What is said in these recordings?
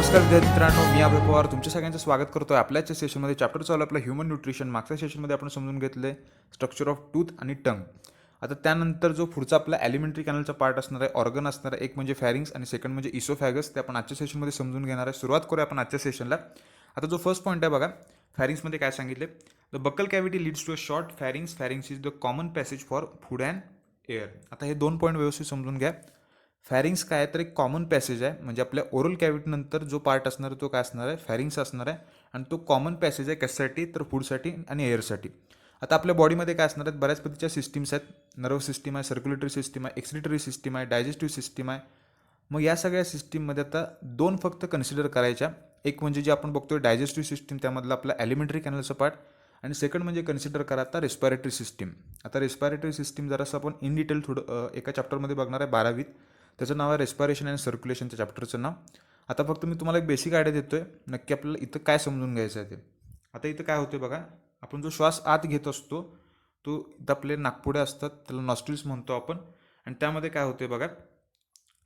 नमस्कार विद्यार्थी मित्रांनो, मी अभय पवार तुमच्या सगळ्यांचं स्वागत करतो आहे आपल्याच्या सेशनमध्ये. चॅप्टर चालू आपलं ह्युमन न्यूट्रिशन. मागच्या सेशनमध्ये आपण समजून घेतले स्ट्रक्चर ऑफ टूथ आणि टंग. आता त्यानंतर जो पुढचा आपला ॲलिमेंटरी कॅनलचा पार्ट असणार आहे, ऑर्गन असणार आहे, एक म्हणजे फॅरिंग्स आणि सेकंड म्हणजे इसोफॅगस. ते आपण आजच्या सेशनमध्ये समजून घेणार आहे. सुरुवात करूया आपण आजच्या सेशनला. आता जो फर्स्ट पॉईंट आहे बघा, फॅरिंग्समध्ये काय सांगितले, the buccal cavity leads to a short pharynx. Pharynx is the common passage for food and air. आता हे दोन पॉईंट व्यवस्थित समजून घ्या. फॅरिंग्स काय तर एक कॉमन पॅसेज आहे, म्हणजे आपल्या ओरल कॅव्हिटीनंतर जो पार्ट असणार आहे तो काय असणार आहे, फॅरिंग्स असणार आहे. आणि तो कॉमन पॅसेज आहे कशासाठी तर फूडसाठी आणि एअरसाठी. आता आपल्या बॉडीमध्ये काय असणार आहेत, बऱ्याच पद्धतीच्या सिस्टीम्स आहेत. नर्व सिस्टीम आहे, सर्क्युलेटरी सिस्टीम आहे, एक्सक्रिटरी सिस्टीम आहे, डायजेस्टिव्ह सिस्टीम आहे. मग या सगळ्या सिस्टीममध्ये आता दोन फक्त कन्सिडर करायच्या. एक म्हणजे जे आपण बघतोय डायजेस्टिव्ह सिस्टीम, त्यामधला आपला ॲलिमेंटरी कॅनलचा पार्ट. आणि सेकंड म्हणजे कन्सिडर करा आता रेस्पिरेटरी सिस्टीम. आता रेस्पिरेटरी सिस्टीम जरासं आपण इन डिटेल थोडं एका चॅप्टरमध्ये बघणार आहे 12वीत. त्याचं नाव आहे रेस्पिरेशन अँड सर्क्युलेशनच्या चॅप्टरचं नाव. आता फक्त मी तुम्हाला एक बेसिक आयडिया देतो आहे, नक्की आपल्याला इथं काय समजून घ्यायचं आहे ते. आता इथं काय होते बघा, आपण जो श्वास आत घेत असतो तो इथं आपले नाकपुडे असतात, त्याला नॉस्ट्रिल्स म्हणतो आपण. आणि त्यामध्ये काय होते बघा,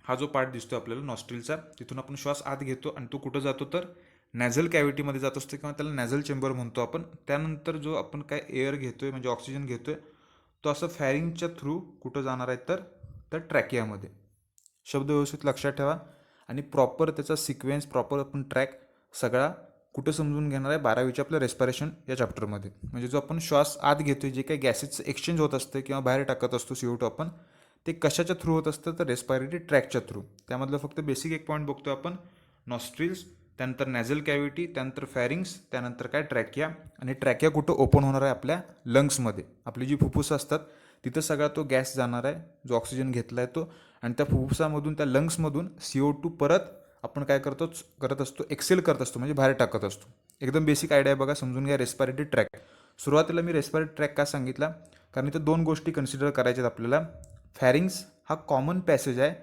हा जो पार्ट दिसतो आपल्याला नॉस्ट्रिलचा, तिथून आपण श्वास आत घेतो आणि तो कुठं जातो तर नॅझल कॅव्हिटीमध्ये जात असतो, किंवा त्याला नॅझल चेंबर म्हणतो आपण. त्यानंतर जो आपण काय एअर घेतोय म्हणजे ऑक्सिजन घेतोय, तो असं फॅरिंगच्या थ्रू कुठं जाणार आहे तर ट्रॅकियामध्ये. शब्द व्यवस्थित लक्षात ठेवा आणि प्रॉपर त्याचा सिक्वेन्स, प्रॉपर आपण ट्रॅक सगळा कुठं समजून घेणार आहे 12वीच्या आपल्या रेस्पिरेशन या चॅप्टरमध्ये. म्हणजे जो आपण श्वास आत घेतोय, जे काही गॅसेसचं एक्सचेंज होत असतं किंवा बाहेर टाकत असतो CO2 आपण, ते कशाच्या थ्रू होत असतं तर रेस्पिरेटरी ट्रॅकच्या थ्रू. त्यामधलं फक्त बेसिक एक पॉईंट बघतोय आपण, नॉस्ट्रिल्स, त्यानंतर नॅझल कॅव्हिटी, त्यानंतर फॅरिंग्स, त्यानंतर काय ट्रॅकिया. आणि ट्रॅकिया कुठं ओपन होणार आहे आपल्या लंग्समध्ये. आपली जी फुफ्फुसं असतात तिथं सगळा तो गॅस जाणार आहे, जो ऑक्सिजन घेतला आहे तो. आणि त्या फुफ्फुसामधून, त्या लंग्समधून CO2 परत आपण काय करत असतो, एक्सेल करत असतो, म्हणजे बाहेर टाकत असतो. एकदम बेसिक आयडिया बघा, समजून घ्या. रेस्पिरेटरी ट्रॅक, सुरुवातीला मी रेस्पिरेटरी ट्रॅक का सांगितला, कारण इथं दोन गोष्टी कन्सिडर करायच्यात आपल्याला. फॅरिंग्स हा कॉमन पॅसेज आहे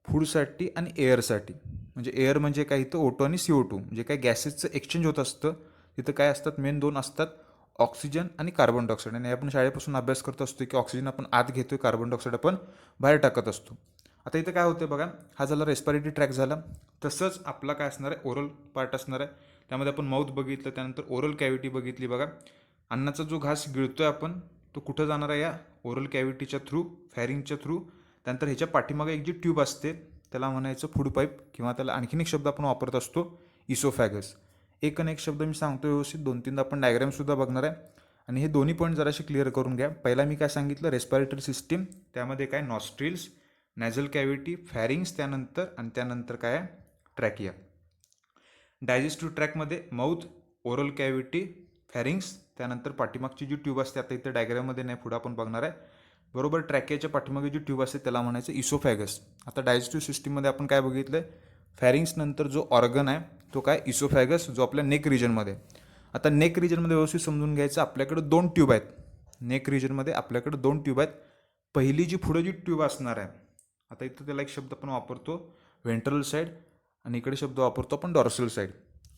फूडसाठी आणि एअरसाठी. म्हणजे एअर म्हणजे काय, इथं O2 आणि CO2 जे काय गॅसेसचं एक्सचेंज होत असतं. तिथं काय असतात, मेन दोन असतात, ऑक्सिजन आणि कार्बन डायऑक्साईड. आणि आपण शाळेपासून अभ्यास करत असतो की ऑक्सिजन आपण आत घेतोय, कार्बन डायऑक्साईड आपण बाहेर टाकत असतो. आता इथं काय होतं बघा, हा झाला रेस्पिरेटरी ट्रॅक झाला. तसंच आपला काय असणार आहे, ओरल पार्ट असणार आहे. त्यामध्ये आपण माउथ बघितलं, त्यानंतर ओरल कॅव्हिटी बघितली बघा. अन्नाचा जो घास गिळतोय आपण, तो कुठं जाणार आहे, या ओरल कॅव्हिटीच्या थ्रू, फॅरिंगच्या थ्रू. त्यानंतर ह्याच्या पाठीमागे एक जी ट्यूब असते त्याला म्हणायचं फूड पाईप, किंवा त्याला आणखीन एक शब्द आपण वापरत असतो, इसोफॅगस. एक आणि एक शब्द मी सांगतो व्यवस्थित, 2-3दा आपण डायग्रामसुद्धा बघणार आहे. आणि हे दोन्ही पॉईंट जराशी क्लिअर करून घ्या. पहिला मी काय सांगितलं, रेस्पिरेटरी सिस्टीम, त्यामध्ये काय नॉस्ट्रिल्स, नॅझल कॅव्हिटी, फॅरिंग्स, त्यानंतर काय आहे ट्रॅकिया. डायजेस्टिव्ह ट्रॅकमध्ये माउथ, ओरल कॅव्हिटी, फॅरिंग्स, त्यानंतर पाठीमागची जी ट्यूब असते, आता इथं डायग्राममध्ये नाही, पुढं आपण बघणार आहे. बरोबर ट्रॅकियाच्या पाठीमागे जी ट्यूब असते त्याला म्हणायचं इसोफॅगस. आता डायजेस्टिव्ह सिस्टीममध्ये आपण काय बघितलं, फॅरिंग्स नंतर जो ऑर्गन आहे तो काय इसोफॅगस, जो आपल्या नेक रिजनमध्ये. आता नेक रिजनमध्ये व्यवस्थित समजून घ्यायचं, आपल्याकडे दोन ट्यूब आहेत. नेक रिजनमध्ये आपल्याकडे दोन ट्यूब आहेत. पहिली जी पुढे जी ट्यूब असणार आहे, आता इथं त्याला एक शब्द आपण वापरतो व्हेंट्रल साईड, आणि इकडे शब्द वापरतो आपण डॉर्सल साईड.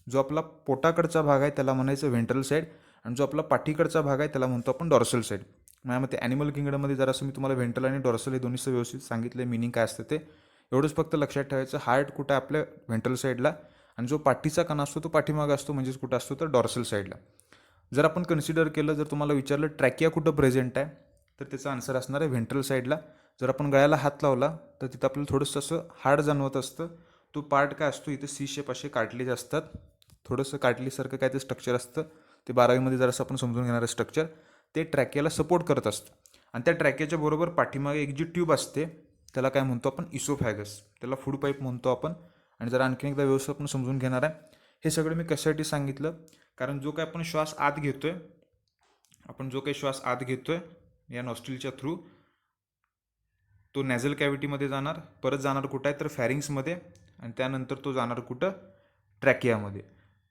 जो आपला पोटाकडचा भाग आहे त्याला म्हणायचं व्हेंट्रल साईड, आणि जो आपला पाठीकडचा भाग आहे त्याला म्हणतो आपण डॉर्सल साईड. माझ्या मते ॲनिमल किंगडममध्ये जरासं मी तुम्हाला व्हेंट्रल आणि डॉर्सल हे दोन्हीचं व्यवस्थित सांगितलं, मिनिंग काय असतं ते. एवढंच फक्त लक्षात ठेवायचं, हार्ट कुठं आहे आपल्या व्हेंट्रल साईडला, आणि जो पाठीचा कणा असतो तो पाठीमागा असतो, म्हणजेच कुठं असतो तर डॉर्सल साईडला. जर आपण कन्सिडर केलं, जर तुम्हाला विचारलं ट्रॅकिया कुठं प्रेझेंट आहे, तर त्याचा आन्सर असणार आहे व्हेंट्रल साईडला. जर आपण गळ्याला हात लावला तर तिथं आपल्याला थोडंसं असं हार्ड जाणवत असतं. तो पार्ट काय असतो, इथे C शेप असे कार्टलेज असतात, थोडंसं कार्टलीसारखं काय ते स्ट्रक्चर असतं. ते 12वीमध्ये जरासं आपण समजून घेणारं स्ट्रक्चर, ते ट्रॅकियाला सपोर्ट करत असतं. आणि त्या ट्रॅकियाच्या बरोबर पाठीमागे एक जी ट्यूब असते त्याला काय म्हणतो आपण, इसोफॅगस, त्याला फूड पाईप म्हणतो आपण. आणि जरा आणखीन एकदा व्यवस्थित आपण समजून घेणार आहे. हे सगळं मी कशासाठी सांगितलं, कारण जो काय आपण श्वास आत घेतोय, या नॉस्ट्रिलच्या थ्रू, तो नॅझल कॅव्हिटीमध्ये जाणार, परत जाणार कुठं आहे तर फॅरिंग्समध्ये, आणि त्यानंतर तो जाणार कुठं ट्रॅकियामध्ये.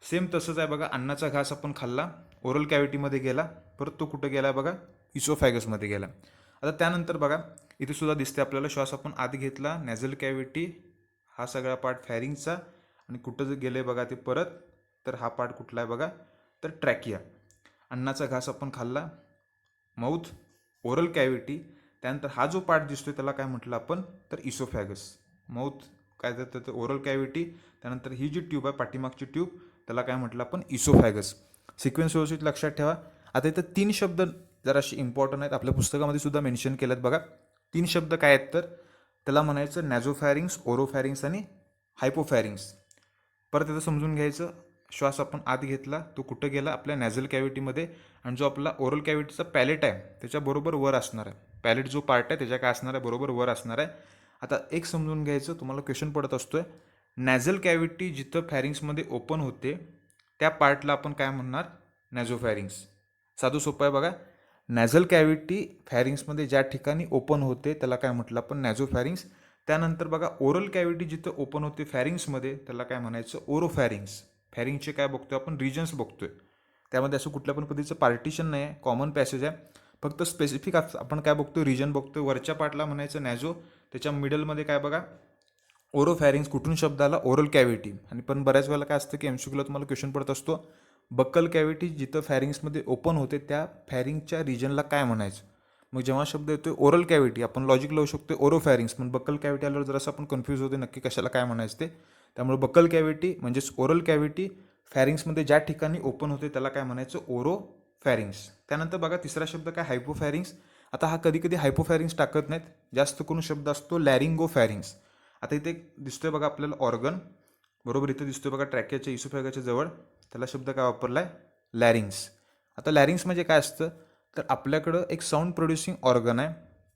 सेम तसंच आहे बघा, अन्नाचा घास आपण खाल्ला, ओरल कॅव्हिटीमध्ये गेला, परत तो कुठं गेला बघा, इसोफॅगसमध्ये गेला. आता त्यानंतर बघा, इथे सुद्धा दिसते आपल्याला, श्वास आपण आत घेतला, नॅझल कॅव्हिटी, हा सगळा पार्ट फॅरिंगचा, आणि कुठं गेलं बघा ते परत, तर हा पार्ट कुठला आहे बघा तर ट्रॅकिया. अन्नाचा घास आपण खाल्ला, माउथ, ओरल कॅव्हिटी, त्यानंतर हा जो पार्ट दिसतोय त्याला काय म्हटलं आपण तर इसोफॅगस. माउथ, काय तर ओरल कॅव्हिटी, त्यानंतर ही जी ट्यूब आहे पाठीमागची ट्यूब त्याला काय म्हटलं आपण इसोफॅगस. सिक्वेन्स व्यवस्थित लक्षात ठेवा. आता इथं 3 शब्द जराशे इम्पॉर्टंट आहेत, आपल्या पुस्तकामध्ये सुद्धा मेन्शन केलेत बघा. 3 शब्द काय आहेत तर त्याला म्हणायचं नॅझोफॅरिंग्स, ओरोफॅरिंग्स आणि हायपोफॅरिंग्स. परत इथं समजून घ्यायचं, श्वास आपण आत घेतला तो कुठं गेला आपल्या नॅझल कॅव्हिटीमध्ये, आणि जो आपला ओरल कॅव्हिटीचा पॅलेट आहे त्याच्याबरोबर वर असणार आहे. पॅलेट जो पार्ट आहे त्याच्या काय असणार आहे, बरोबर वर असणार आहे. आता एक समजून घ्यायचं, तुम्हाला क्वेश्चन पडत असतोय, नॅझल कॅव्हिटी जिथं फॅरिंग्समध्ये ओपन होते त्या पार्टला आपण काय म्हणणार, नॅझोफॅरिंग्स. साधू सोपं आहे बघा. नॅझल कॅव्हिटी फॅरिंग्समध्ये ज्या ठिकाणी ओपन होते त्याला काय म्हटलं आपण, नॅझोफॅरिंग्स. त्यानंतर बघा ओरल कॅव्हिटी जिथं ओपन होते फॅरिंग्समध्ये त्याला काय म्हणायचं, ओरोफॅरिंग्स. फॅरिंगचे काय बघतोय आपण, रिजन्स बघतोय. त्यामध्ये असं कुठल्या पण पद्धतीचं पार्टिशन नाही आहे, कॉमन पॅसेज आहे. फक्त स्पेसिफिक आपण काय बघतोय, रिजन बघतोय. वरच्या पार्टला म्हणायचं नॅझो, त्याच्या मिडलमध्ये काय बघा ओरोफॅरिंग्स. कुठून शब्द आला, ओरल कॅव्हिटी. आणि पण बऱ्याच वेळेला काय असतं की एमसीक्यूला तुम्हाला क्वेश्चन पडत असतो, बक्कल कॅव्हिटी जिथं फॅरिंग्समध्ये ओपन होते त्या फॅरिंगच्या रिजनला काय म्हणायचं. मग जेव्हा शब्द येतोय ओरल कॅव्हिटी आपण लॉजिक लावू शकतो ओरोफॅरिंग्स, पण बक्कल कॅव्हिटी आल्यावर जरासं आपण कन्फ्यूज होते नक्की कशाला काय म्हणायचं ते. त्यामुळे बक्कल कॅव्हिटी म्हणजेच ओरल कॅव्हिटी फॅरिंग्समध्ये ज्या ठिकाणी ओपन होते त्याला काय म्हणायचं, ओरोफॅरिंग्स. त्यानंतर बघा तिसरा शब्द काय, हायपोफॅरिंग्स. आता हा कधी कधी हायपोफॅरिंग्स टाकत नाहीत, जास्त करून शब्द असतो लॅरिंगोफॅरिंग्स. आता इथे दिसतोय बघा आपल्याला ऑर्गन, बरोबर इथे दिसतोय बघा ट्रॅकियाच्या इसोफॅगाच्या जवळ, त्याला शब्द काय वापरला आहे, लॅरिंग्स. आता लॅरिंग्स म्हणजे काय असतं तर आपल्याकडं एक साऊंड प्रोड्युसिंग ऑर्गन आहे,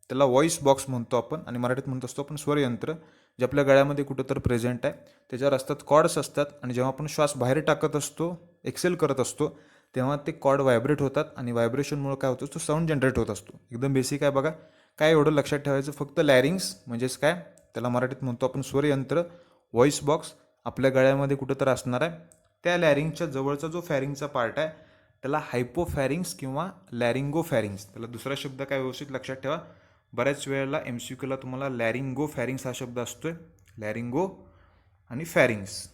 त्याला व्हॉइस बॉक्स म्हणतो आपण, आणि मराठीत म्हणत असतो आपण स्वरयंत्र, जे आपल्या गळ्यामध्ये कुठं तर प्रेझेंट आहे. त्याच्यावर असतात कॉर्ड्स असतात, आणि जेव्हा आपण श्वास बाहेर टाकत असतो, एक्सेल करत असतो, तेव्हा ते कॉर्ड व्हायब्रेट होतात, आणि व्हायब्रेशनमुळे काय होतं, तो साऊंड जनरेट होत असतो. एकदम बेसिक आहे बघा. काय एवढं लक्षात ठेवायचं, फक्त लॅरिंग्स म्हणजेच काय, त्याला मराठीत म्हणतो आपण स्वरयंत्र, व्हॉइस बॉक्स आपल्या गळ्यामध्ये कुठं तर असणार आहे. त्या लॅरिंगच्या जवळचा जो फॅरिंगचा पार्ट आहे त्याला हायपोफॅरिंग्स किंवा लॅरिंगोफॅरिंग्स. त्याला दुसरा शब्द काय व्यवस्थित लक्षात ठेवा, बऱ्याच वेळेला एमसीक्यूला तुम्हाला लॅरिंगोफॅरिंग्स हा शब्द असतोय. लॅरिंगो आणि फॅरिंग्स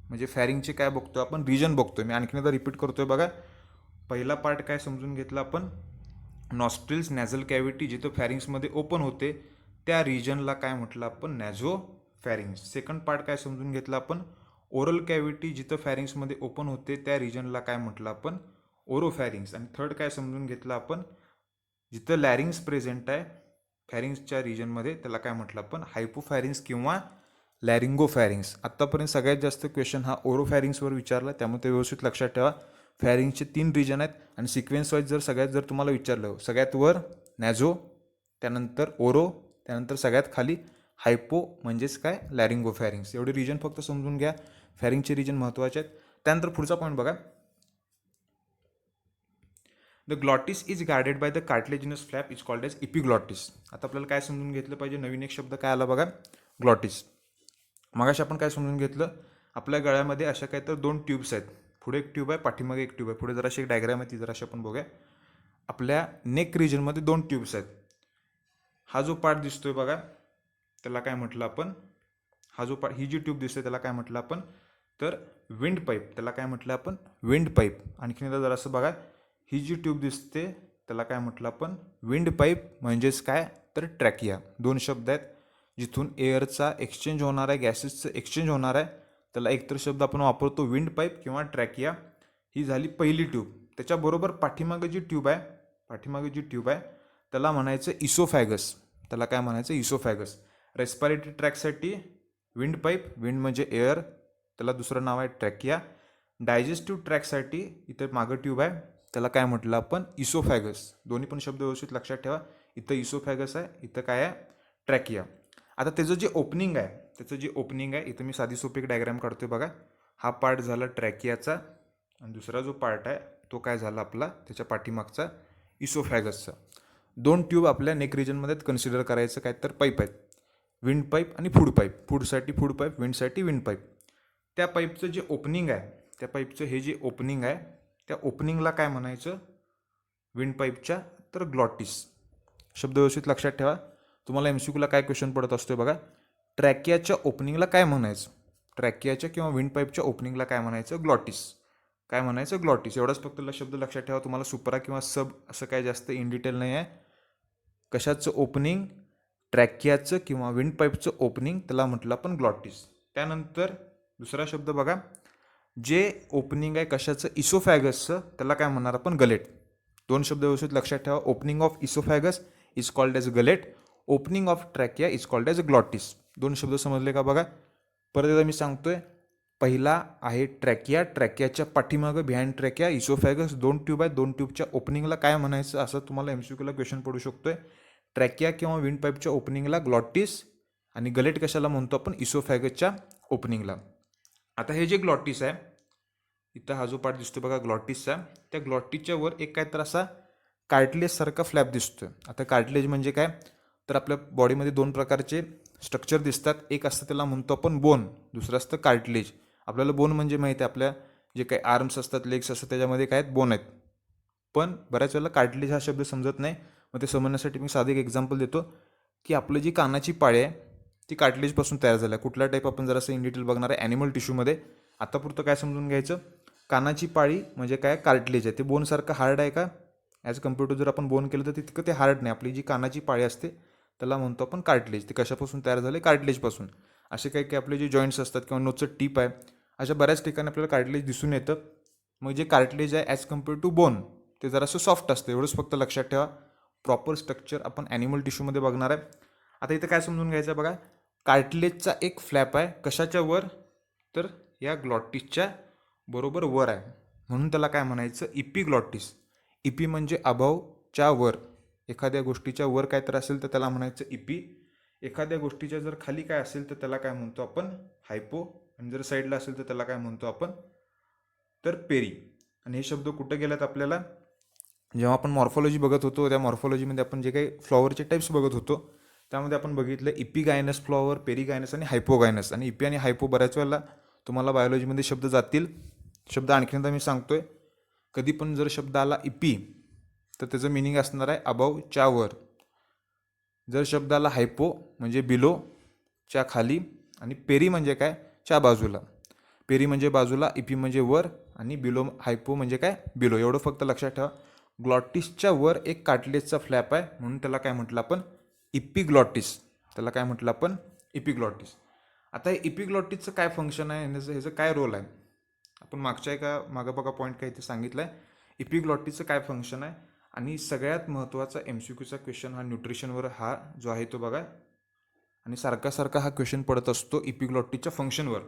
म्हणजे फॅरिंगचे काय बघतोय आपण, रिजन बघतोय. मी आणखीन एकदा रिपीट करतोय बघा. पहिला पार्ट काय समजून घेतला आपण, नॉस्ट्रिल्स नॅझल कॅव्हिटी जिथं फॅरिंग्समध्ये ओपन होते त्या रिजनला काय म्हटलं आपण, नॅझोफॅरिंग्स. सेकंड पार्ट काय समजून घेतला आपण, ओरल कॅव्हिटी जिथं फॅरिंग्समध्ये ओपन होते त्या रिजनला काय म्हटलं आपण, ओरोफॅरिंग्स. आणि थर्ड काय समजून घेतलं आपण, जिथं लॅरिंग्स प्रेझेंट आहे फॅरिंग्सच्या रिजनमध्ये त्याला काय म्हटलं आपण, हायपोफॅरिंग्स किंवा लॅरिंगोफॅरिंग्स. आत्तापर्यंत सगळ्यात जास्त क्वेश्चन हा ओरोफॅरिंग्सवर विचारला, त्यामुळे ते व्यवस्थित लक्षात ठेवा. फॅरिंगचे 3 रिजन आहेत, आणि सिक्वेन्स वाईज जर तुम्हाला विचारलं, सगळ्यात वर नॅझो, त्यानंतर ओरो, त्यानंतर सगळ्यात खाली हायपो म्हणजेच काय, लॅरिंगोफॅरिंग्स. एवढे रिजन फक्त समजून घ्या, फॅरिंगचे रिजन महत्त्वाचे आहेत. त्यानंतर पुढचा पॉईंट बघा, the glottis is guarded by the cartilaginous flap is called as epiglottis. आता आपल्याला काय समजून घेतलं पाहिजे, नवीन एक शब्द काय आला बघा, ग्लॉटिस. मगाशी आपण काय समजून घेतलं, आपल्या गळ्यामध्ये अशा काय तर 2 ट्यूब्स आहेत, पुढे एक ट्यूब आहे, पाठीमागे एक ट्यूब आहे. पुढे जराशी एक डायग्राम आहे, ती जराशी आपण बघूया. आपल्या नेक रिजनमध्ये 2 ट्यूब्स आहेत. हा जो पार्ट दिसतोय बघा त्याला काय म्हटलं आपण, हा जो पार्ट, ही जी ट्यूब दिसते त्याला काय म्हटलं आपण, तर विंड पाईप. त्याला काय म्हटलं आपण, विंड पाईप. आणखीन एकदा जरासं बघा, ही जी ट्यूब दिसते त्याला काय म्हटलं आपण, विंड पाईप म्हणजेच काय तर ट्रॅकिया. 2 शब्द आहेत, जिथून एअरचा एक्सचेंज होणार आहे, गॅसेसचं एक्सचेंज होणार आहे, त्याला एकतर शब्द आपण वापरतो विंड पाईप किंवा ट्रॅकिया. ही झाली पहिली ट्यूब. त्याच्याबरोबर पाठीमागे जी ट्यूब आहे त्याला म्हणायचं इसोफॅगस. त्याला काय म्हणायचं, इसोफॅगस. रेस्पिरेटरी ट्रॅकसाठी विंड पाईप, विंड म्हणजे एअर, त्याला दुसरं नाव आहे ट्रॅकिया. डायजेस्टिव्ह ट्रॅकसाठी इथं मागं ट्यूब आहे, त्याला काय म्हटलं आपण, इसोफॅगस. दोन्ही पण शब्द व्यवस्थित लक्षात ठेवा. इथं इसोफॅगस आहे, इथं काय आहे, ट्रॅकिया. आता त्याचं जे ओपनिंग आहे, इथं मी साधी सोपी एक डायग्राम काढतोय बघा. हा पार्ट झाला ट्रॅकियाचा, आणि दुसरा जो पार्ट आहे तो काय झाला आपला त्याच्या पाठीमागचा, इसोफॅगसचा. 2 ट्यूब आपल्या नेक रिजनमध्ये कन्सिडर करायचं, काय तर पाईप आहेत, विंड पाईप आणि फूड पाईप. फूडसाठी फूड पाईप, विंडसाठी विंड पाईप. त्या पाईपचं जे ओपनिंग आहे, त्या पाईपचं हे जे ओपनिंग आहे, त्या ओपनिंगला काय म्हणायचं, विंड पाईपच्या तर ग्लॉटिस. शब्द व्यवस्थित लक्षात ठेवा. तुम्हाला एमसीक्यूला काय क्वेश्चन पडत असतोय बघा, ट्रॅकियाच्या ओपनिंगला काय म्हणायचं, ट्रॅकियाच्या किंवा विंड पाईपच्या ओपनिंगला काय म्हणायचं, ग्लॉटिस. काय म्हणायचं, ग्लॉटिस. एवढाच फक्त शब्द लक्षात ठेवा. तुम्हाला सुपरा किंवा सब असं काय जास्त इन डिटेल नाही आहे. कशाचं ओपनिंग, ट्रॅकियाचं किंवा विंडपाईपचं ओपनिंग त्याला म्हटलं आपण ग्लॉटिस. त्यानंतर दुसरा शब्द बघा, जे ओपनिंग आहे कशाचं, इसोफॅगसचं, त्याला काय म्हणणार आपण, गलेट. दोन शब्द व्यवस्थित लक्षात ठेवा. Opening of oesophagus is called as gullet. Opening of trachea is called as glottis. दोन शब्द समजले का बघा. परत एकदा मी सांगतोय. पहिला आहे ट्रॅकिया. ट्रॅकियाच्या पाठीमागं बिहाइंड ट्रॅकिया इसोफॅगस, 2 ट्यूब आहे. 2 ट्यूबच्या ओपनिंगला काय म्हणायचं, असं तुम्हाला MCQला क्वेश्चन पडू शकतोय. ट्रॅकिया किंवा विंडपाईपच्या ओपनिंगला ग्लॉटिस आणि गलेट कशाला म्हणतो आपण, इसोफॅगसच्या ओपनिंगला. आता हे जे ग्लॉटिस आहे, इथं हा जो पार्ट दिसतो बघा ग्लॉटिसचा, त्या ग्लॉटिसच्या वर एक काय तर असा कार्टिलेजसारखा फ्लॅप दिसतोय. आता कार्टिलेज म्हणजे काय, तर आपल्या बॉडीमध्ये 2 प्रकारचे स्ट्रक्चर दिसतात. एक असतं त्याला म्हणतो आपण बोन, दुसरं असतं कार्टिलेज. आपल्याला बोन म्हणजे माहिती आहे, आपल्या जे काही आर्म्स असतात, लेग्स असतात, त्याच्यामध्ये काय आहेत, बोन आहेत. पण बऱ्याच वेळेला कार्टिलेज हा शब्द समजत नाही. मग ते समजण्यासाठी मी साधं एक एक्झाम्पल देतो, की आपलं जी कानाची पाळी आहे ती कार्टिलेजपासून तयार झाली आहे. कुठला टाईप आपण जरासं इन डिटेल बघणार आहे ॲनिमल टिश्यूमध्ये. आतापुरतं काय समजून घ्यायचं, कानाची पाळी म्हणजे काय, कार्टिलेज आहे. ते बोनसारखं हार्ड आहे का, ॲज कम्पेअर टू जर आपण बोन केलं तर तितकं ते हार्ड नाही. आपली जी कानाची पाळी असते त्याला म्हणतो आपण कार्टिलेज. ते कशापासून तयार झाले, कार्टिलेजपासून. असे काही काही आपले जे जॉईंट्स असतात किंवा नोचचं टीप आहे, अशा बऱ्याच ठिकाणी आपल्याला कार्टिलेज दिसून येतं. मग जे कार्टिलेज आहे ॲज कम्पेअर टू बोन ते जरासं सॉफ्ट असतं, एवढंच फक्त लक्षात ठेवा. प्रॉपर स्ट्रक्चर आपण ॲनिमल टिश्यूमध्ये बघणार आहे. आता इथं काय समजून घ्यायचं बघा, कार्टिलेजचा एक फ्लॅप आहे कशाच्या वर, तर या ग्लॉटिसच्या बरोबर वर आहे, म्हणून त्याला काय म्हणायचं, इपिग्लॉटिस. इपी म्हणजे अभावच्या वर. एखाद्या गोष्टीच्या वर काय तर असेल तर त्याला म्हणायचं इपी. एखाद्या गोष्टीच्या जर खाली काय असेल तर त्याला काय म्हणतो आपण, हायपो. आणि जर साईडला असेल तर त्याला काय म्हणतो आपण, तर पेरी. आणि हे शब्द कुठं गेल्यात आपल्याला, जेव्हा आपण मॉर्फॉलॉजी बघत होतो, त्या मॉर्फॉलॉजीमध्ये आपण जे काही फ्लॉवरचे टाईप्स बघत होतो त्यामध्ये आपण बघितलं इपिगायनस फ्लॉवर, पेरिगायनस आणि हायपोगायनस. आणि इपी आणि हायपो बऱ्याच वेळेला तुम्हाला बायोलॉजीमध्ये शब्द जातील. शब्द आणखीनदा मी सांगतोय, कधी पण जर शब्द आला इपी तर त्याचं मिनिंग असणार आहे अबावच्या वर. जर शब्द आला हायपो म्हणजे बिलो, च्या खाली. आणि पेरी म्हणजे काय, च्या बाजूला. पेरी म्हणजे बाजूला, इपी म्हणजे वर, आणि बिलो हायपो म्हणजे काय, बिलो. एवढं फक्त लक्षात ठेवा. ग्लॉटिसच्या वर एक कार्टिलेजचा फ्लॅप आहे, म्हणून त्याला काय म्हटलं आपण, इपिग्लॉटिस. त्याला काय म्हटलं आपण, इपिग्लॉटिस. आता हे इपिग्लॉटिसचं काय फंक्शन आहे, ह्याचं काय रोल आहे, आपण मागं बघा पॉईंट काय इथे सांगितलं आहे. इपिग्लॉटिसचं काय फंक्शन आहे, आणि सगळ्यात महत्त्वाचा MCQचा क्वेश्चन हा न्यूट्रिशनवर हा जो आहे तो बघा. आणि सारखा हा क्वेश्चन पडत असतो इपिग्लॉटिसच्या फंक्शनवर.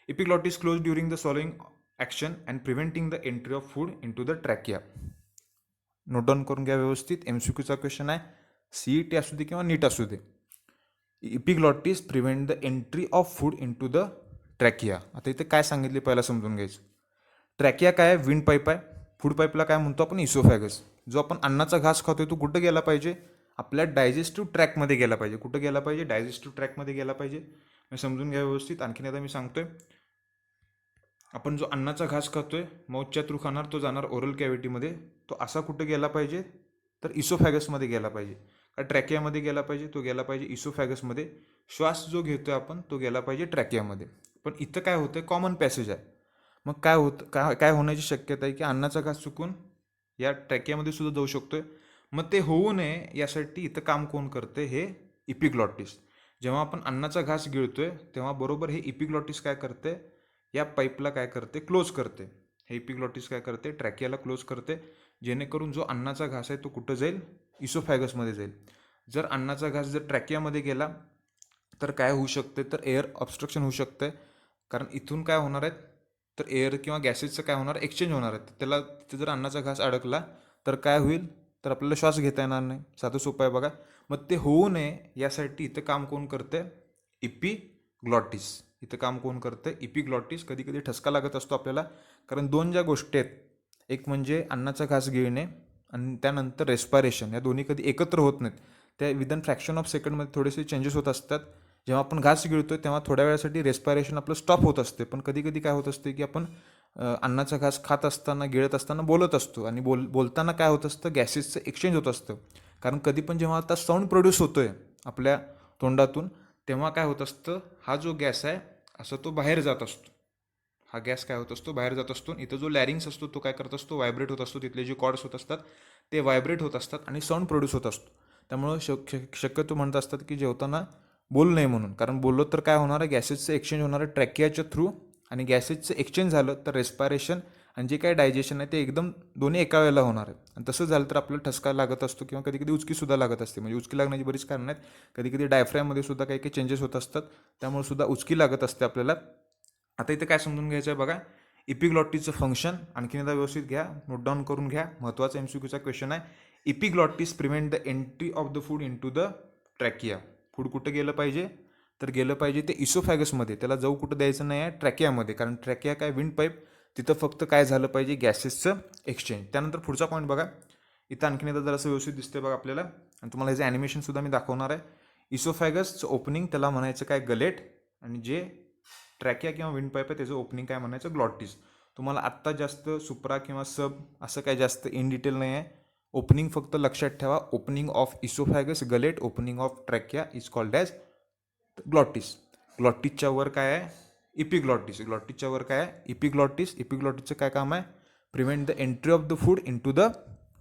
Epiglottis close during the swallowing action and preventing the entry of food into the trachea. Note down करून घ्या व्यवस्थित. MCQचा क्वेश्चन आहे, CET असू दे किंवा नीट असू दे. Epiglottis prevent the entry of food into the trachea. आता इथे काय सांगितले पहिला समजून घ्यायचं. ट्रॅकिया काय आहे, विंड पाईप आहे. फूड पाईपला काय म्हणतो आपण, इसोफॅगस. जो आपण अन्नाचा घास खातोय तो कुठं गेला पाहिजे, आपल्या डायजेस्टिव्ह ट्रॅकमध्ये गेला पाहिजे. कुठं गेला पाहिजे, डायजेस्टिव्ह ट्रॅकमध्ये गेला पाहिजे. मी समजून घ्या व्यवस्थित. आणखीन एकदा मी सांगतोय, आपण जो अन्नाचा घास खातोय माउथच्या थ्रू खाणार, तो जाणार ओरल कॅव्हिटीमध्ये. तो असा कुठं गेला पाहिजे, तर इसोफॅगसमध्ये गेला पाहिजे. का ट्रॅकियामध्ये गेला पाहिजे, तो गेला पाहिजे इसोफॅगसमध्ये. श्वास जो घेतोय आपण तो गेला पाहिजे ट्रॅकियामध्ये. पण इथं काय होतं, कॉमन पॅसेज आहे. मग काय होतं, काय होण्याची शक्यता आहे की अन्नाचा घास चुकून या ट्रॅकियामध्ये सुद्धा जाऊ शकतोय. मग ते होऊ नये यासाठी इथं काम कोण करते, हे इपिग्लॉटिस. जेव्हा आपण अन्नाचा घास गिळतोय तेव्हा बरोबर हे इपिग्लॉटिस काय करते, या पाईपला काय करते, क्लोज करते. हे इपिग्लॉटिस काय करते, ट्रॅकियाला क्लोज करते, जेणेकरून जो अन्नाचा घास आहे तो कुठं जाईल, इसोफॅगसमध्ये जाईल. जर अन्नाचा घास जर ट्रॅकियामध्ये गेला तर काय होऊ शकते, तर एअर ऑब्स्ट्रक्शन होऊ शकते. कारण इथून काय होणार आहेत, तर एअर किंवा गॅसेसचं काय होणार, एक्सचेंज होणार आहेत. त्याला तिथे जर अन्नाचा घास अडकला तर काय होईल, तर आपल्याला श्वास घेता येणार नाही. साधं सोपं आहे बघा. मग ते होऊ नये यासाठी इथं काम कोण करते, इपिग्लॉटिस. इथं काम कोण करते, इपिग्लॉटिस. कधी कधी ठसका लागत असतो आपल्याला, कारण 2 ज्या गोष्टी आहेत, एक म्हणजे अन्नाचा घास गिळणे आणि त्यानंतर रेस्पायरेशन, या दोन्ही कधी एकत्र होत नाहीत. त्या विदन फ्रॅक्शन ऑफ सेकंडमध्ये थोडेसे चेंजेस होत असतात. जेव्हा आपण घास गिळतो तेव्हा थोड्या वेळासाठी रेस्पायरेशन आपलं स्टॉप होत असते. पण कधी कधी काय होत असते की आपण अन्नाचा घास खात असताना, गिळत असताना बोलत असतो, आणि बोलताना काय होत असतं, गॅसेसचं एक्सचेंज होत असतं. कारण कधी पण जेव्हा आता साऊंड प्रोड्यूस होतोय आपल्या तोंडातून, तेव्हा काय होत असतं, हा जो गॅस आहे असा तो बाहेर जात असतो. हा गॅस काय होत असतो, बाहेर जात असतो. इथं जो लॅरिंग्स असतो तो काय करत असतो, व्हायब्रेट होत असतो. तिथले जे कॉर्ड्स होत असतात ते व्हायब्रेट होत असतात आणि साऊंड प्रोड्यूस होत असतो. त्यामुळं शक्यतो म्हणत असतात की जेवताना बोलू नये म्हणून, कारण बोललो तर काय होणार आहे, गॅसेसचं एक्सचेंज होणार आहे ट्रॅकियाच्या थ्रू, आणि गॅसेसचं एक्सचेंज झालं तर रेस्पायरेशन आणि जे काही डायजेशन आहे ते एकदम दोन्ही एका वेळेला होणार आहे. आणि तसं झालं तर आपल्याला ठसका लागत असतो किंवा कधी कधी उचकीसुद्धा लागत असते. म्हणजे उचकी लागण्याची बरीच कारणं आहेत. कधी कधी डायफ्रॅममध्ये सुद्धा काही काही चेंजेस होत असतात, त्यामुळे सुद्धा उचकी लागत असते आपल्याला. आता इथे काय समजून घ्यायचं आहे बघा, इपिग्लॉटिसचं फंक्शन आणखीन एकदा व्यवस्थित घ्या, नोट डाऊन करून घ्या. महत्त्वाचा MCQचा क्वेश्चन आहे. Epiglottis prevent the entry of the food into the trachea. फूड कुठं गेलं पाहिजे, तर गेलं पाहिजे ते इसोफॅगसमध्ये. त्याला जाऊ कुठं द्यायचं नाही आहे, ट्रॅकियामध्ये. कारण ट्रॅकिया काय विंड पाईप, तिथं फक्त काय झालं पाहिजे, गॅसेसचं एक्सचेंज. त्यानंतर पुढचा पॉईंट बघा, इथं आणखीन एकदा जरासं व्यवस्थित दिसतंय बघा आपल्याला, आणि तुम्हाला ह्याचं ॲनिमेशनसुद्धा मी दाखवणार आहे. इसोफॅगसचं ओपनिंग त्याला म्हणायचं काय, गलेट, आणि जे ट्रॅकिया किंवा विंड पाईप आहे त्याचं ओपनिंग काय म्हणायचं, ग्लॉटिस. तुम्हाला आत्ता जास्त सुप्रा किंवा सब असं काय जास्त इन डिटेल नाही आहे. ओपनिंग फक्त लक्षात ठेवा, opening of oesophagus gullet, opening of trachea is called as glottis. ग्लॉटिसच्या वर काय आहे, इपिग्लॉटिस. ग्लॉटिसच्या वर काय आहे, इपिग्लॉटिस. इपिग्लॉटिसचं काय काम आहे, prevent the entry of the food into the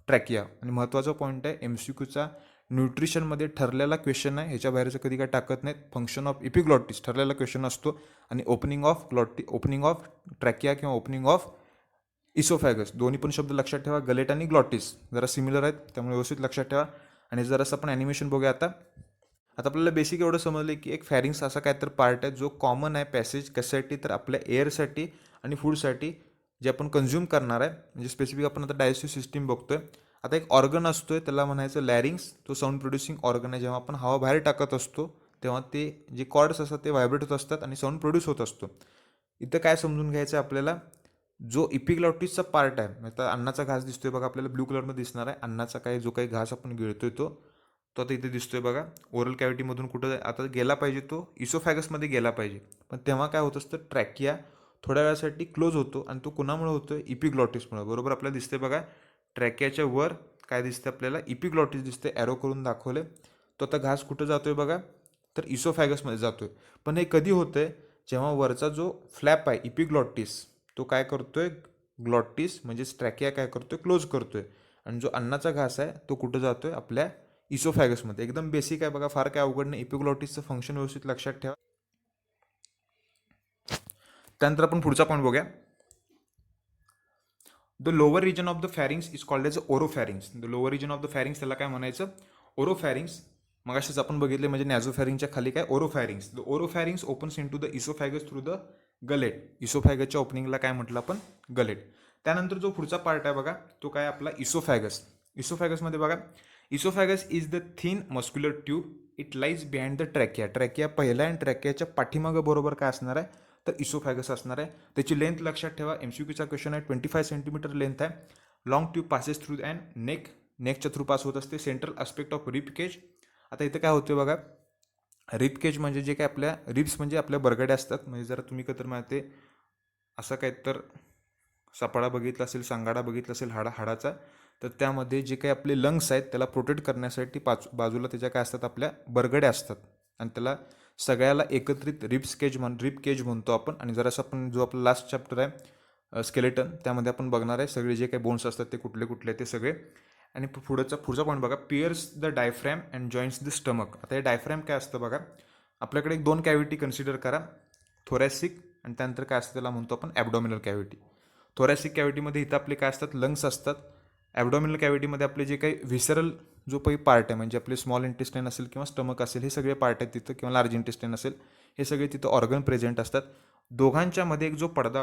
trachea. आणि महत्त्वाचा पॉईंट आहे, MCQचा न्यूट्रिशनमध्ये ठरलेला क्वेश्चन आहे, ह्याच्या बाहेरचं कधी काय टाकत नाहीत. फंक्शन ऑफ इपिग्लॉटिस ठरलेला क्वेश्चन असतो, आणि ओपनिंग ऑफ ट्रॅकिया किंवा ओपनिंग ऑफ इसोफॅगस, दोन्ही पण शब्द लक्षात ठेवा. गलेट आणि ग्लॉटिस जरा सिमिलर आहेत, त्यामुळे व्यवस्थित लक्षात ठेवा. आणि जरासं आपण ॲनिमेशन बघूया आता. आपल्याला बेसिक एवढं समजलं की एक फॅरिंग्स असा काय तर पार्ट आहे जो कॉमन आहे पॅसेज कशासाठी, तर आपल्या एअरसाठी आणि फूडसाठी जे आपण कन्झ्युम करणार आहे. म्हणजे स्पेसिफिक आपण आता डायजेस्टिव्ह सिस्टीम बघतोय. आता एक ऑर्गन असतोय त्याला म्हणायचं लॅरिंग्स. तो साऊंड प्रोड्युसिंग ऑर्गन आहे. जेव्हा आपण हवा बाहेर टाकत असतो तेव्हा ते जे कॉर्ड्स असतात ते व्हायब्रेट होत असतात आणि साऊंड प्रोड्यूस होत असतो. इथं काय समजून घ्यायचं आहे आपल्याला, जो इपिग्लॉटिसचा पार्ट आहे, आता अन्नाचा घास दिसतोय बघा आपल्याला, ब्लू कलरमध्ये दिसणार आहे. अन्नाचा काही जो काही घास आपण गिळतोय तो आता इथे दिसतोय बघा. ओरल कॅव्हिटीमधून कुठं आता गेला पाहिजे, तो इसोफॅगसमध्ये गेला पाहिजे. पण तेव्हा काय होत असतं, ट्रॅकिया थोड्या वेळासाठी क्लोज होतो, आणि तो कुणामुळे होतोय, इपिग्लॉटिसमुळे. बरोबर आपल्याला दिसते बघा, ट्रॅकियाच्या वर काय दिसते आपल्याला, इपिग्लॉटिस दिसते, ॲरो करून दाखवले. तो आता घास कुठं जातोय बघा, तर इसोफॅगसमध्ये जातोय. पण हे कधी होतंय, जेव्हा वरचा जो फ्लॅप आहे इपिग्लॉटिस तो काय करतोय, ग्लॉटिस म्हणजेच ट्रॅकिया काय करतोय, क्लोज करतोय. आणि जो अन्नाचा घास आहे तो कुठं जातोय, आपल्या इसोफॅगसमध्ये. एकदम बेसिक आहे बघा, फार काय अवघड नाही. इपिग्लॉटिसचं फंक्शन व्यवस्थित लक्षात ठेवा. त्यानंतर आपण पुढचा पॉईंट बघूया. The lower region of the pharynx is called as oropharynx. The lower region of the pharynx त्याला काय म्हणायचं, ओरोफॅरिंग्स. मगाशीच आपण बघितले म्हणजे नॅझोफॅरिंगच्या खाली काय, oropharynx. The oropharynx opens into the oesophagus through the gullet. इसोफॅगसच्या ओपनिंगला काय म्हटलं आपण, गलेट. त्यानंतर जो पुढचा पार्ट आहे बघा, तो काय आपला इसोफॅगस. इसोफॅगसमध्ये बघा, oesophagus is the thin muscular tube. It lies behind the trachea. Trachea पहिला आहे आणि ट्रॅकियाच्या पाठीमागं बरोबर काय असणार आहे, तर इसोफॅगस असणार आहे. त्याची लेंथ लक्षात ठेवा, MCQचा क्वेश्चन आहे. 25 सेंटीमीटर लेंथ आहे. Long tube passes through and नेकच्या थ्रू पास होत असते. Central aspect of rib cage. आता इथं काय होतं बघा, रिब केज म्हणजे जे काय आपल्या रिब्स म्हणजे आपल्या बरगड्या असतात. म्हणजे जरा तुम्ही कतर माहिती असं काय तर सपाडा बघितला असेल, सांगाडा बघितला असेल हाडाचा, तर त्यामध्ये जे काही आपले लंग्स आहेत त्याला प्रोटेक्ट करण्यासाठी बाजूला त्याच्या काय असतात, आपल्या बरगड्या असतात. आणि त्याला सगळ्याला एकत्रित रिब केज म्हणतो आपण. आणि जरासं आपण जो आपला लास्ट चॅप्टर आहे स्केलेटन, त्यामध्ये आपण बघणार आहे सगळे जे काही बोन्स असतात ते कुठले कुठले ते सगळे. आणि पुढचा पॉईंट बघा, pierces the diaphragm and joins the stomach. आता हे डायफ्रॅम काय असतं बघा, आपल्याकडे एक 2 कॅव्हिटी कन्सिडर करा, थोरॅसिक आणि त्यानंतर काय असतं त्याला म्हणतो आपण ॲबडॉमिनल कॅव्हिटी. थोरॅसिक कॅव्हिटीमध्ये इथं आपले काय असतात, लंग्स असतात. ॲबडॉमिनल कॅव्हिटीमध्ये आपले जे काही व्हिसरल जो काही पार्ट आहे, म्हणजे आपले स्मॉल इंटेस्टाईन असेल किंवा स्टमक असेल, हे सगळे पार्ट आहेत तिथं, किंवा लार्ज इंटेस्टाईन असेल, हे सगळे तिथं ऑर्गन प्रेझेंट असतात. दोघांच्या मध्ये एक जो पडदा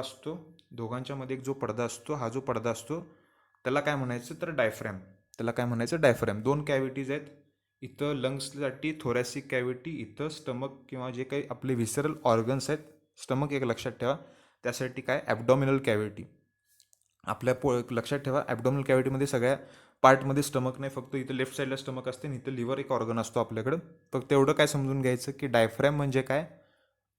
असतो, हा जो पडदा असतो त्याला काय म्हणायचं, तर डायफ्रॅम. त्याला काय म्हणायचं, डायफ्रॅम. 2 कॅव्हिटीज आहेत, इथं लंग्ससाठी थोरॅसिक कॅव्हिटी, इथं स्टमक किंवा जे काही आपले व्हिसरल ऑर्गन्स आहेत, स्टमक एक लक्षात ठेवा, त्यासाठी काय, ॲबडॉमिनल कॅव्हिटी. आपल्या लक्षात ठेवा, ॲबडॉमिनल कॅव्हिटीमध्ये सगळ्या पार्टमध्ये स्टमक नाही, फक्त इथं लेफ्ट साईडला स्टमक असते आणि इथं लिव्हर एक ऑर्गन असतो आपल्याकडं. फक्त एवढं काय समजून घ्यायचं की डायफ्रॅम म्हणजे काय,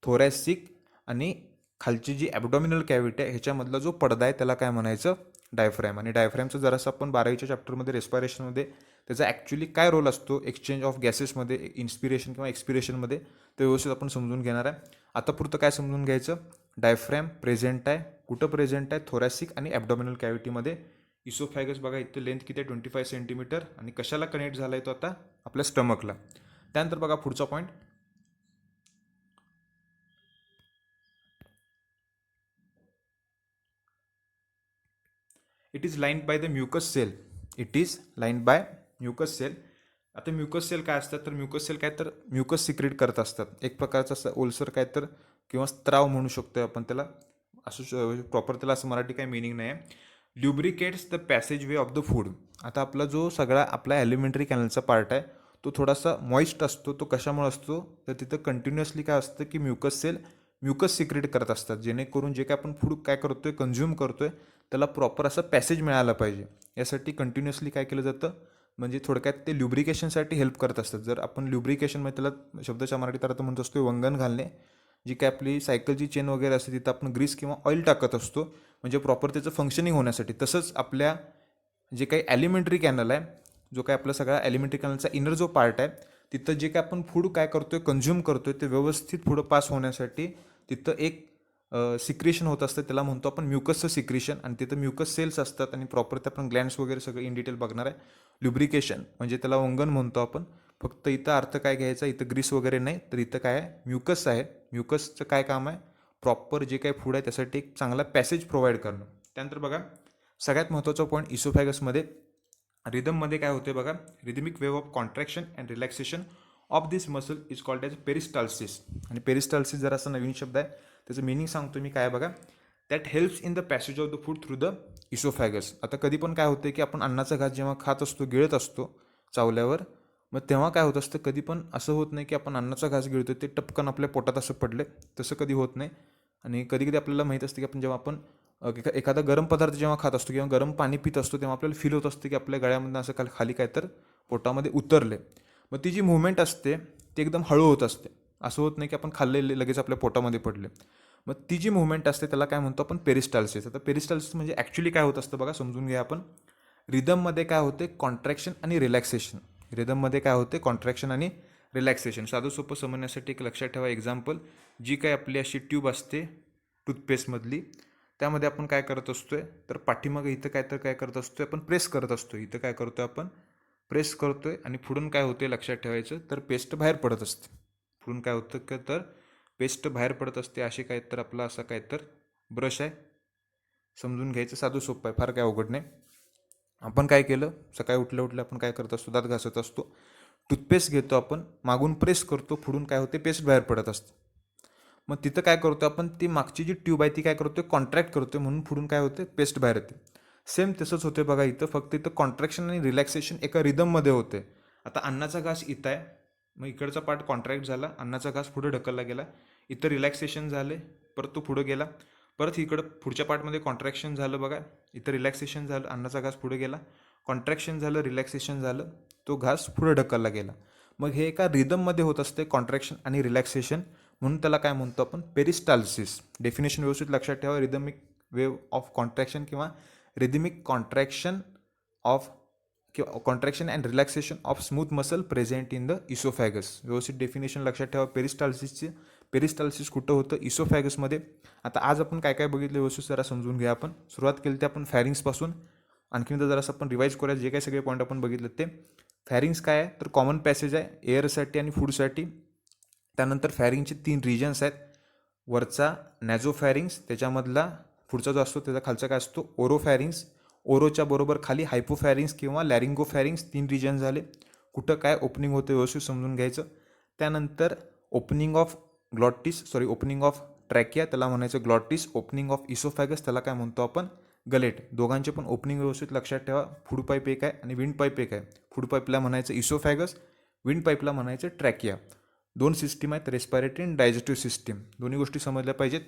थोरॅसिक, आणि खालची जी ॲबडॉमिनल कॅव्हिटी आहे ह्याच्यामधला जो पडदा आहे त्याला काय म्हणायचं, डायफ्रॅम. आणि डायफ्रॅमचं जरासं आपण 12वीच्या चॅप्टरमध्ये रेस्पायरेशनमध्ये त्याचा ॲक्च्युली काय रोल असतो एक्सचेंज ऑफ गॅसेसमध्ये, इन्स्पिरेशन किंवा एक्सपिरेशनमध्ये, ते व्यवस्थित आपण समजून घेणार आहे. आता पुरतं काय समजून घ्यायचं, डायफ्रॅम प्रेझेंट आहे, कुठं प्रेझेंट आहे, थोरॅसिक आणि ॲबडॉमिनल कॅव्हिटीमध्ये. इसोफॅगस बघा इथं लेंथ किती आहे 25 सेंटीमीटर आणि कशाला कनेक्ट झाला आहे तो आता आपल्या स्टमकला. त्यानंतर बघा पुढचा point, it is lined by the mucus cell. It is lined by mucus cell. आता म्युकस सेल काय असतात तर म्युकस सेल काय तर म्युकस सिक्रेट करत असतात, एक प्रकारचा असं ओलसर काय तर किंवा स्त्राव म्हणू शकतो आपण त्याला, असं प्रॉपर त्याला असं मराठी काही मिनिंग नाही आहे. Lubricates the passage way of the food. आता आपला जो सगळा आपला एलिमेंटरी कॅनलचा पार्ट आहे तो थोडासा मॉइस्ट असतो. तो कशामुळे असतो तर तिथं कंटिन्युअसली काय असतं की म्युकस सेल म्युकस सिक्रेट करत असतात, जेणेकरून जे काय आपण फूड काय करतोय कंझ्युम करतोय त्याला प्रॉपर असं पॅसेज मिळालं पाहिजे. यासाठी कंटिन्युअसली काय केलं जातं म्हणजे थोडक्यात ते ल्युब्रिकेशनसाठी हेल्प करत असतात. जर आपण ल्युब्रिकेशनमध्ये त्याला शब्दाच्या मराठीत अर्थ म्हणत असतो वंगण घालणे, जी काय आपली सायकलची चेन वगैरे असते तिथं आपण ग्रीस किंवा ऑइल टाकत असतो म्हणजे प्रॉपर त्याचं फंक्शनिंग होण्यासाठी. तसंच आपल्या जे काही ॲलिमेंटरी कॅनल आहे, जो काय आपला सगळा ॲलिमेंटरी कॅनलचा इनर जो पार्ट आहे तिथं जे काय आपण फूड काय करतोय कंझ्युम करतोय ते व्यवस्थित पुढं पास होण्यासाठी तिथं एक सिक्रेशन होत असतं, त्याला म्हणतो आपण म्युकसचं सिक्रेशन. आणि तिथं म्युकस सेल्स असतात आणि प्रॉपर ते आपण ग्लँड्स वगैरे सगळं इन डिटेल बघणार आहे. ल्युब्रिकेशन म्हणजे त्याला वंगण म्हणतो आपण. फक्त इथं अर्थ काय घ्यायचा, इथं ग्रीस वगैरे नाही, तर इथं काय आहे म्युकस आहे. म्युकसचं काय काम आहे, प्रॉपर जे काही फूड आहे त्यासाठी एक चांगला पॅसेज प्रोव्हाइड करणं. त्यानंतर बघा सगळ्यात महत्त्वाचा पॉईंट इसोफॅगसमध्ये रिदममध्ये काय होते बघा, rhythmic wave of contraction and relaxation of this muscle is called as peristalsis. आणि पेरिस्टाल्सिस जर असा नवीन शब्द आहे, त्याचं मिनिंग सांगतो मी काय बघा, that helps in the passage of the food through the oesophagus. आता कधी पण काय होतं की आपण अन्नाचा घास जेव्हा खात असतो गिळत असतो चावल्यावर, मग तेव्हा काय होत असतं कधी पण असं होत नाही की आपण अन्नाचा घास गिळतो ते टपकन आपल्या पोटात असं पडले, तसं कधी होत नाही. आणि कधी कधी आपल्याला माहीत असतं की आपण जेव्हा आपण एखादा गरम पदार्थ जेव्हा खात असतो किंवा गरम पाणी पित असतो तेव्हा आपल्याला फील होत असतं की आपल्या गळ्यामधून असं खाली काय तर पोटामध्ये उतरले. मग ती जी मुवमेंट असते ती एकदम हळू होत असते, असं होत नाही की आपण खाल्लेले लगेच आपल्या पोटामध्ये पडले. मग ती जी मुवमेंट असते त्याला काय म्हणतो आपण पेरिस्टाल्सिस. आता पेरिस्टाल्सिस म्हणजे ॲक्च्युली काय होत असतं बघा, समजून घ्या आपण. रिदममध्ये काय होते कॉन्ट्रॅक्शन आणि रिलॅक्सेशन. रिदममध्ये काय होते कॉन्ट्रॅक्शन आणि रिलॅक्सेशन. साधं सोपं समजण्यासाठी एक लक्षात ठेवा एक्झाम्पल, जी काय आपली अशी ट्यूब असते टूथपेस्टमधली, त्यामध्ये आपण काय करत असतोय तर पाठीमागं इथं काय करत असतोय आपण प्रेस करत असतो. इथं काय करतोय आपण प्रेस करतोय आणि पुढून काय होते लक्षात ठेवायचं तर पेस्ट बाहेर पडत असते. पुढून काय होतं का तर पेस्ट बाहेर पडत असते. असे काय तर आपला असा काय तर ब्रश आहे, समजून घ्यायचं, साधं सोपं आहे, फार काय अवघड नाही. आपण काय केलं सकाळी उठल्या आपण काय करत असतो दात घासत असतो, टूथपेस्ट घेतो आपण मागून प्रेस करतो, पुढून काय होते पेस्ट बाहेर पडत असते. मग तिथं काय करतो आपण ती मागची जी ट्यूब आहे ती काय करतोय कॉन्ट्रॅक्ट करतोय म्हणून पुढून काय होते पेस्ट बाहेर येते. सेम तसंच होते बघा इथं, फक्त इथं कॉन्ट्रॅक्शन आणि रिलॅक्सेशन एका रिदममध्ये होते. आता अन्नाचा घास इथं आहे, मग इकडचा पार्ट कॉन्ट्रॅक्ट झाला, अन्नाचा घास पुढे ढकलला गेला, इथं रिलॅक्सेशन झाले, परत तो पुढे गेला, परत इकडं पुढच्या पार्टमध्ये कॉन्ट्रॅक्शन झालं बघा, इथं रिलॅक्सेशन झालं, अन्नाचा घास पुढे गेला, कॉन्ट्रॅक्शन झालं, रिलॅक्सेशन झालं, तो घास पुढे ढकलला गेला. मग हे एका रिदममध्ये होत असते कॉन्ट्रॅक्शन आणि रिलॅक्सेशन, म्हणून त्याला काय म्हणतो आपण पेरिस्टाल्सिस. डेफिनेशन व्यवस्थित लक्षात ठेवा, रिदमिक वेव ऑफ कॉन्ट्रॅक्शन किंवा रिदमिक कॉन्ट्रॅक्शन ऑफ किंवा contraction and relaxation of smooth muscle present in the oesophagus. व्यवस्थित डेफिनेशन लक्षात ठेवा पेरिस्टाल्सिसचे. पेरिस्टाल्सिस कुठं होतं इसोफॅगसमध्ये. आता आज आपण काय काय बघितलं व्यवस्थित जरा समजून घ्या. आपण सुरुवात केली ते आपण फॅरिंग्सपासून, आणखीन तर जरासं आपण रिवाईज करूया जे काही सगळे पॉईंट आपण बघितले ते. फॅरिंग्स काय आहे तर कॉमन पॅसेज आहे एअरसाठी आणि फूडसाठी. त्यानंतर फॅरिंगचे 3 रिजन्स आहेत, वरचा नॅझोफॅरिंग्स, त्याच्यामधला पुढचा जो असतो त्याचा खालचा काय असतो ओरोफॅरिंग्स, ओरोच्या बरोबर खाली हायपोफॅरिंग्स किंवा लॅरिंगोफॅरिंग्स, 3 रिजन झाले. कुठं काय ओपनिंग होते व्यवस्थित समजून घ्यायचं. त्यानंतर ओपनिंग ऑफ ट्रॅकिया त्याला म्हणायचं ग्लॉटिस, ओपनिंग ऑफ इसोफॅगस त्याला काय म्हणतो आपण गलेट. दोघांचे पण ओपनिंग व्यवस्थित लक्षात ठेवा. फूड पाईप एक आहे आणि विंड पाईप एक आहे. फूड पाईपला म्हणायचं इसोफॅगस, विंड पाईपला म्हणायचं ट्रॅकिया. 2 सिस्टीम आहेत रेस्पिरेटरी आणि डायजेस्टिव्ह सिस्टीम, दोन्ही गोष्टी समजल्या पाहिजेत.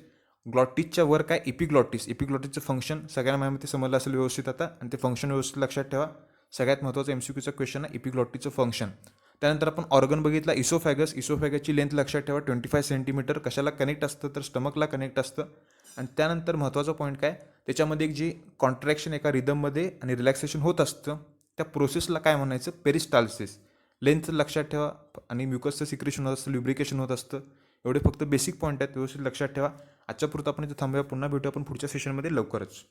ग्लॉटिसच्या वर काय इपिग्लॉटिस, इपिग्लॉटिसचं फंक्शन सगळ्यांना माहिती समजलं असेल व्यवस्थित आता, आणि ते फंक्शन व्यवस्थित लक्षात ठेवा. सगळ्यात महत्त्वाचं MCQचा क्वेश्चन आहे इपिग्लॉटिसचं फंक्शन. त्यानंतर आपण ऑर्गन बघितला इसोफॅगस. इसोफॅगसची लेंथ लक्षात ठेवा 25 सेंटीमीटर. कशाला कनेक्ट असतं तर स्टमकला कनेक्ट असतं. आणि त्यानंतर महत्त्वाचा पॉईंट काय, त्याच्यामध्ये एक जी कॉन्ट्रॅक्शन एका रिदममध्ये आणि रिलॅक्सेशन होत असतं त्या प्रोसेसला काय म्हणायचं पेरिस्टाल्सिस. लेंथ लक्षात ठेवा आणि म्युकसचं सिक्रेशन होत असतं, ल्युब्रिकेशन होत असतं. एवढे फक्त बेसिक पॉईंट आहेत, व्यवस्थित लक्षात ठेवा. आजच्या पुरतं आपण इथे थांबूया, पुन्हा भेटू आपण पुढच्या सेशनमध्ये लवकरच.